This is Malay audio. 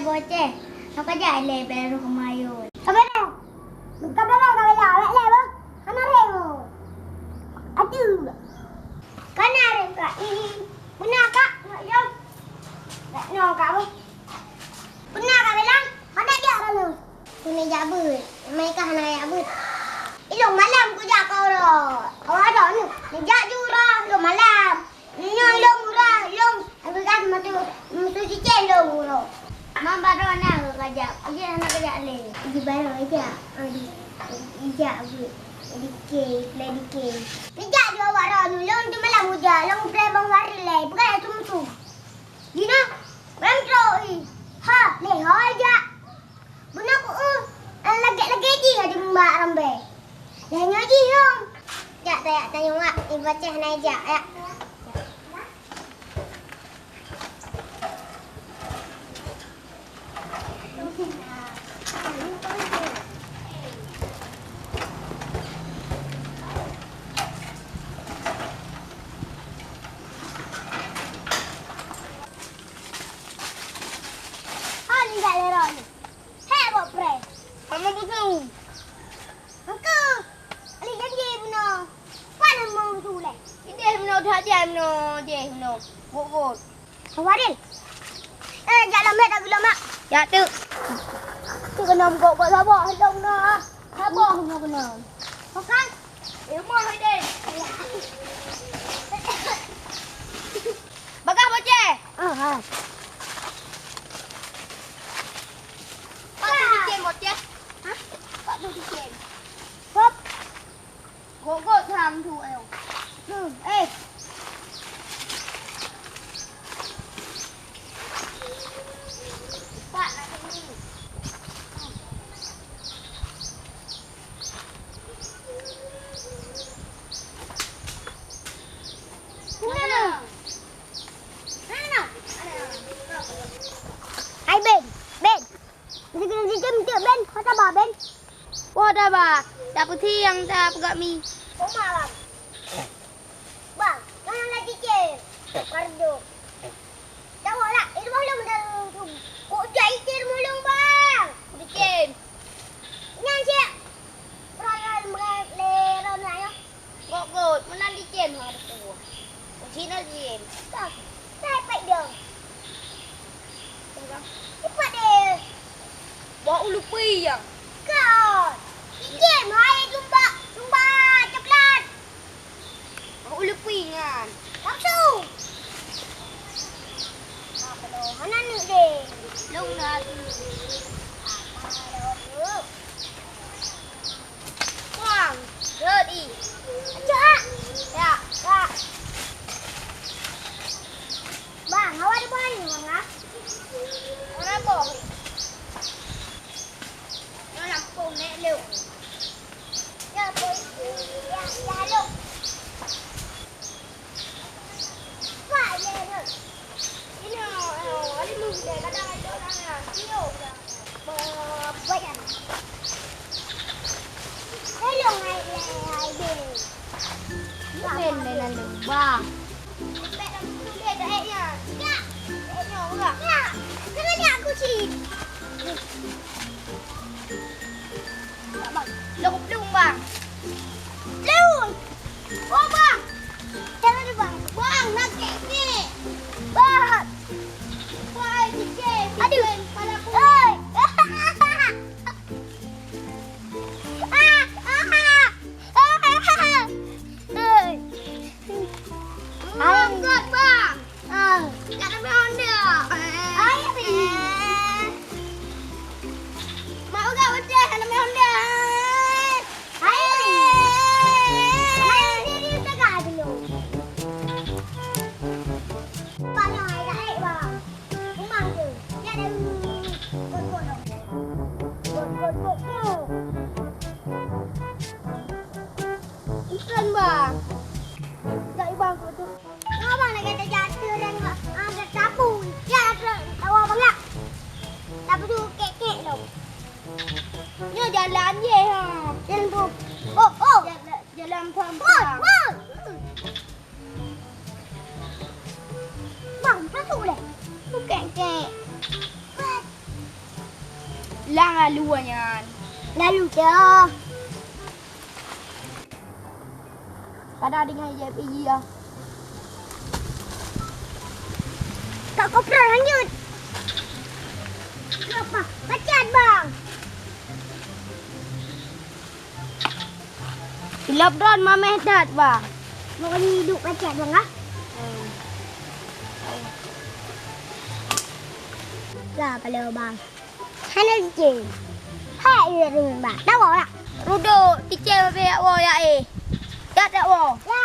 boceh. Kau kerja le baru kemayun. Kabela. Kabela awak le ba. Ana remo. Aduh. Kana re kak ini. Benar kak? Jom. Tak no kak apa? Benar kak bilang? Ada dia lalu. Kena jabut. Mereka nak jabut. Ilung malam ku jak kau dah. Kau ada ni. Jak jurah ilung malam. Nyo ilung murah ilung. Aku kan matu cicing ilung murah. Mam baru nak kerja. Aje nak kerja le. Di baru aja. Ijak aku. Dikit. Kejap dia awak dah. Long tu malam hujan. Long play bang wari le. Bukan tu. Dina. Bentro ha, le aja. Buna ku lagi di ada mbak rambe. Dah ngaji dong. Jak tanya mak, ibaca naik jak ya. Mama butuh. Uncle, ali janji buna. Mana mau tu le? Ini beno dah dia beno. Bot. Kawarin. Jalan mek dah gula mak. Ya tu. Tu kena buat sabar hendong dah. Sabar kena. Makan. Ilmu hai deh. Bagah boceh. Ha. Pak tu boceh. Ha? Pak tu cicing. Hop. Gok tham thu eo. Eh. Pak nak ni. Mana? Hai Ben. Mesti kena jam Ben. Kau tak bah Ben. Wah dah bah. Dah putih yang dah pegak mi. Oma bang. Bang, mana lagi cik? Pardo. Jawablah. Itu belum dah. Kok jadi cik mulung bang? Bikin. Nyan cik. Perangai leron lah ya. Gok. Mana dicem ha tu. Sini dicem. Tak. Saya baik dia. Cepat dia. Bawa ulu pi yang. Kau. Cik, hai jumpa coklat. Bawa ulu pi kan. Langsung. Apa tu? Mana ni deh? Long dah tu. Wang. Ready. Ajak. Ya. Bang, awak ada bahan ni bang ah? Orang boh. Nó làm cùng nè liệu. Ya, polisi. Ya, lu. Pak ye tu. Ini ada lu deh kadang ada orang yang kilo dah. Bayan. Hello, hai deh. Bên này là đường ba. Bạn đang tu dia dah ya. Ya. Tengok enggak? Ya. Jangan ni aku sih. Lục lung bang. Lewun. Oh, bang. Jangan ni bang. Bang, nak kek ni. Bang. Wah, cicit. Aduh. Kepala aku. Oi. Angkat bang. Tak ada main dia. Mau gak udah ada main dia. Ikan bang. Dạy bang tu. Ngapa bang nak kata jatuh dan ada sapu. Ya, tahu bang ya. Sapu tu kek dong. Như jalan je ha. Jalan tu. Oh. Jalan pelan. Bang, masuk dah. Bukan kek. lang lalu yan. Lalu dah. Kada dengan je pergi ah. Tak kopra lanjut. Kenapa? Pecat bang. Silap don mameh dat bang. Mau hidup pecat bang ah? Lah kalau bang. Hana je. Hai dia bang. Tahu tak? Rudo, tice be wo ya eh. Dat wo. Ya.